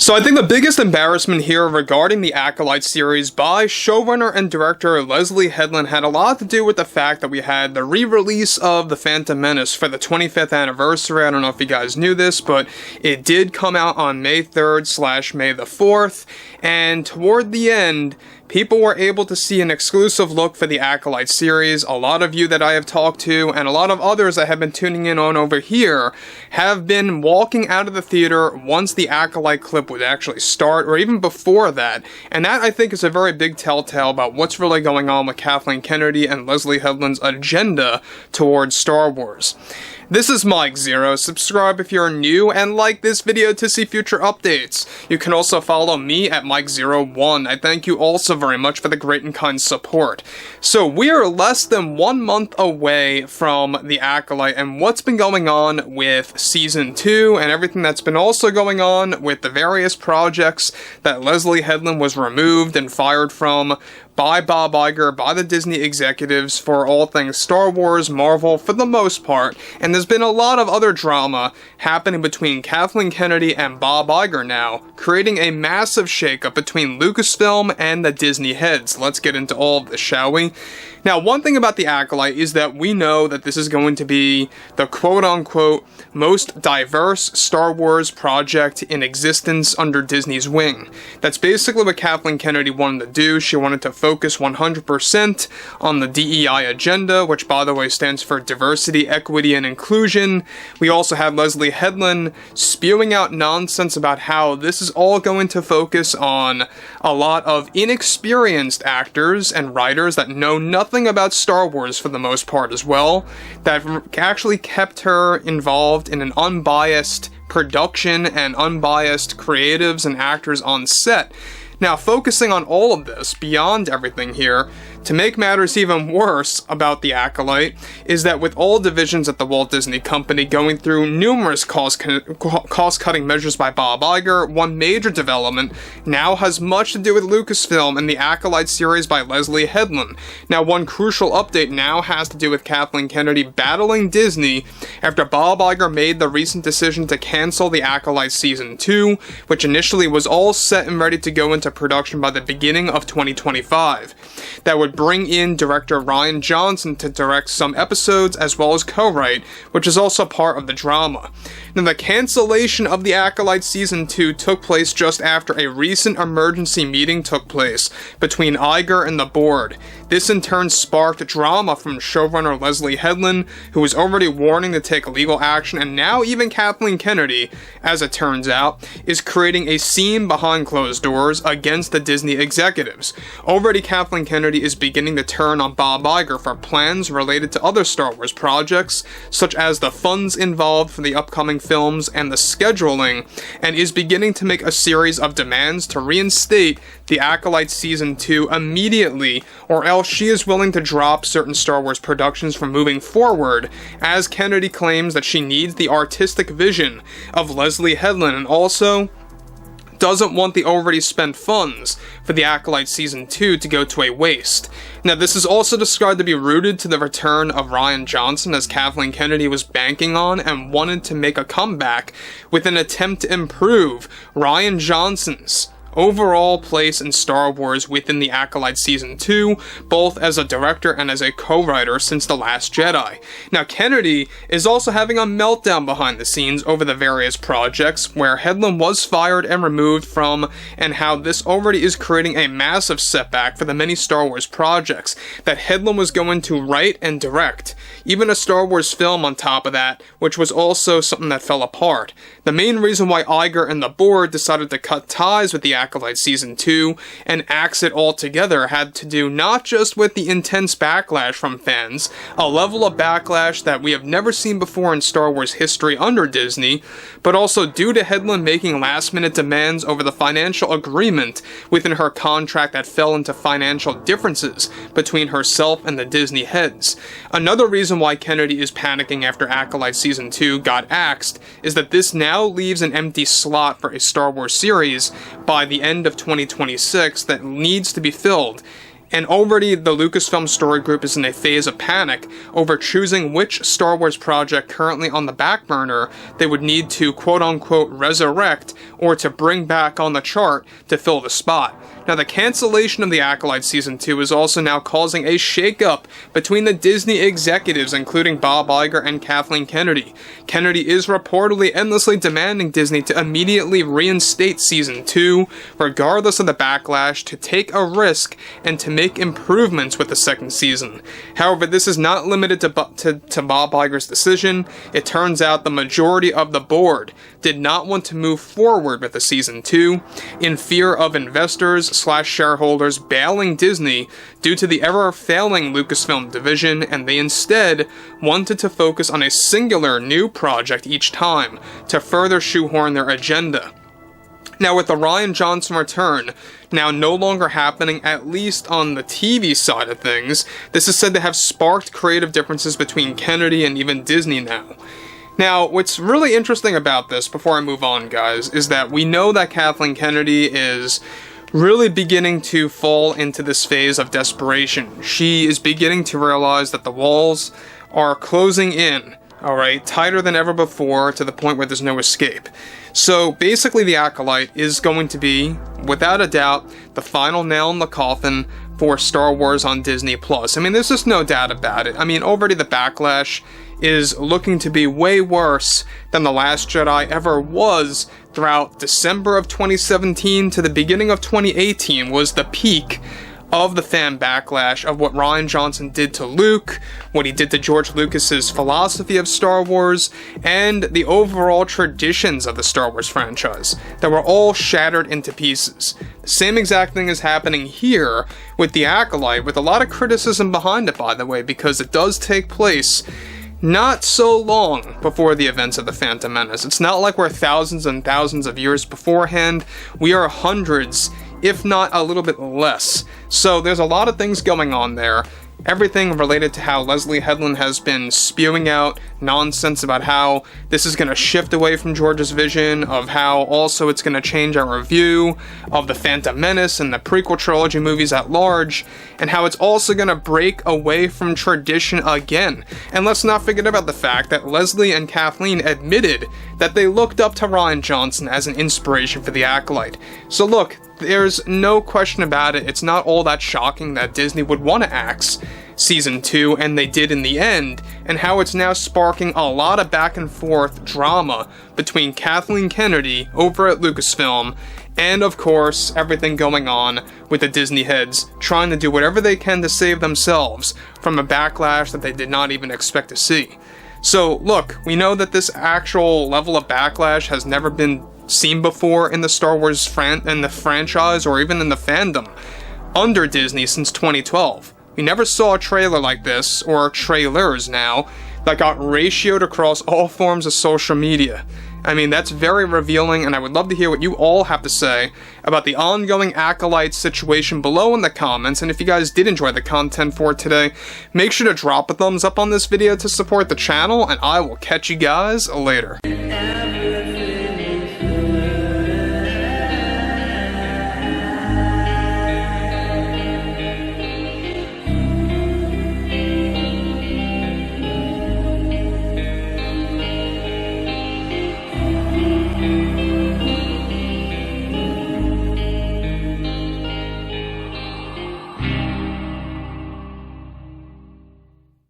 So I think the biggest embarrassment here regarding the Acolyte series by showrunner and director Leslye Headland had a lot to do with the fact that we had the re-release of The Phantom Menace for the 25th anniversary. I don't know if you guys knew this, but it did come out on May 3rd / May the 4th, and toward the end, people were able to see an exclusive look for the Acolyte series. A lot of you that I have talked to, and a lot of others that have been tuning in on over here, have been walking out of the theater once the Acolyte clip would actually start, or even before that. And that, I think, is a very big telltale about what's really going on with Kathleen Kennedy and Leslye Headland's agenda towards Star Wars. This is Mike Zero. Subscribe if you're new, and like this video to see future updates. You can also follow me at Mike01. I thank you also very much for the great and kind support. So we are less than 1 month away from the Acolyte and what's been going on with Season 2 and everything that's been also going on with the various projects that Leslye Headland was removed and fired from by Bob Iger, by the Disney executives for all things Star Wars, Marvel, for the most part, and there's been a lot of other drama happening between Kathleen Kennedy and Bob Iger now, creating a massive shakeup between Lucasfilm and the Disney heads. Let's get into all of this, shall we? Now, one thing about the Acolyte is that we know that this is going to be the quote-unquote most diverse Star Wars project in existence under Disney's wing. That's basically what Kathleen Kennedy wanted to do. She wanted to focus 100% on the DEI agenda, which, by the way, stands for Diversity, Equity, and Inclusion. We also have Leslye Headland spewing out nonsense about how this is all going to focus on a lot of inexperienced actors and writers that know nothing about Star Wars for the most part as well, that actually kept her involved in an unbiased production and unbiased creatives and actors on set. Now, focusing on all of this, beyond everything here, to make matters even worse about the Acolyte, is that with all divisions at the Walt Disney Company going through numerous cost-cutting measures by Bob Iger, one major development now has much to do with Lucasfilm and the Acolyte series by Leslye Headland. Now, one crucial update now has to do with Kathleen Kennedy battling Disney after Bob Iger made the recent decision to cancel the Acolyte Season 2, which initially was all set and ready to go into production by the beginning of 2025. That would bring in director Rian Johnson to direct some episodes as well as co-write, which is also part of the drama. Now, the cancellation of the Acolyte Season 2 took place just after a recent emergency meeting took place between Iger and the board. This in turn sparked drama from showrunner Leslye Headland, who was already warning to take legal action, and now even Kathleen Kennedy, as it turns out, is creating a scene behind closed doors against the Disney executives. Already Kathleen Kennedy is beginning to turn on Bob Iger for plans related to other Star Wars projects, such as the funds involved for the upcoming films and the scheduling, and is beginning to make a series of demands to reinstate the Acolyte Season 2 immediately, or else she is willing to drop certain Star Wars productions from moving forward, as Kennedy claims that she needs the artistic vision of Leslye Headland, and also doesn't want the already spent funds for the Acolyte Season 2 to go to a waste. Now, this is also described to be rooted to the return of Rian Johnson, as Kathleen Kennedy was banking on and wanted to make a comeback with an attempt to improve Rian Johnson's overall place in Star Wars within the Acolyte Season 2, both as a director and as a co-writer since The Last Jedi. Now, Kennedy is also having a meltdown behind the scenes over the various projects where Headland was fired and removed from, and how this already is creating a massive setback for the many Star Wars projects that Headland was going to write and direct. Even a Star Wars film on top of that, which was also something that fell apart. The main reason why Iger and the board decided to cut ties with the Acolyte Season 2 and axe it altogether had to do not just with the intense backlash from fans, a level of backlash that we have never seen before in Star Wars history under Disney, but also due to Headland making last-minute demands over the financial agreement within her contract that fell into financial differences between herself and the Disney heads. Another reason why Kennedy is panicking after Acolyte Season 2 got axed is that this now leaves an empty slot for a Star Wars series by the end of 2026 that needs to be filled. And already the Lucasfilm story group is in a phase of panic over choosing which Star Wars project currently on the back burner they would need to quote-unquote resurrect or to bring back on the chart to fill the spot. Now, the cancellation of the Acolyte Season 2 is also now causing a shakeup between the Disney executives, including Bob Iger and Kathleen Kennedy. Kennedy is reportedly endlessly demanding Disney to immediately reinstate Season 2, regardless of the backlash, to take a risk and to make improvements with the second season. However, this is not limited to Bob Iger's decision. It turns out the majority of the board did not want to move forward with the Season 2 in fear of investors/shareholders bailing Disney due to the ever-failing Lucasfilm division, and they instead wanted to focus on a singular new project each time to further shoehorn their agenda. Now, with the Rian Johnson return now no longer happening, at least on the TV side of things, this is said to have sparked creative differences between Kennedy and even Disney now. Now, what's really interesting about this, before I move on, guys, is that we know that Kathleen Kennedy is really beginning to fall into this phase of desperation. She is beginning to realize that the walls are closing in, alright, tighter than ever before, to the point where there's no escape. So basically the Acolyte is going to be, without a doubt, the final nail in the coffin for Star Wars on Disney+. I mean, there's just no doubt about it. I mean, already the backlash is looking to be way worse than The Last Jedi ever was. Throughout December of 2017 to the beginning of 2018 was the peak of the fan backlash of what Rian Johnson did to Luke, what he did to George Lucas's philosophy of Star Wars, and the overall traditions of the Star Wars franchise that were all shattered into pieces. The same exact thing is happening here with the Acolyte, with a lot of criticism behind it, by the way, because it does take place not so long before the events of The Phantom Menace. It's not like we're thousands and thousands of years beforehand. We are hundreds, if not a little bit less. So there's a lot of things going on there. Everything related to how Leslye Headland has been spewing out nonsense about how this is going to shift away from George's vision, of how also it's going to change our view of The Phantom Menace and the prequel trilogy movies at large, and how it's also going to break away from tradition again. And let's not forget about the fact that Leslye and Kathleen admitted that they looked up to Rian Johnson as an inspiration for the Acolyte. So look, there's no question about it, it's not all that shocking that Disney would want to axe Season 2, and they did in the end, and how it's now sparking a lot of back and forth drama between Kathleen Kennedy over at Lucasfilm, and of course, everything going on with the Disney heads trying to do whatever they can to save themselves from a backlash that they did not even expect to see. So look, we know that this actual level of backlash has never been seen before in the Star Wars franchise, or even in the fandom under Disney since 2012. We never saw a trailer like this, or trailers now, that got ratioed across all forms of social media. I mean, that's very revealing, and I would love to hear what you all have to say about the ongoing Acolyte situation below in the comments. And if you guys did enjoy the content for today, make sure to drop a thumbs up on this video to support the channel, and I will catch you guys later.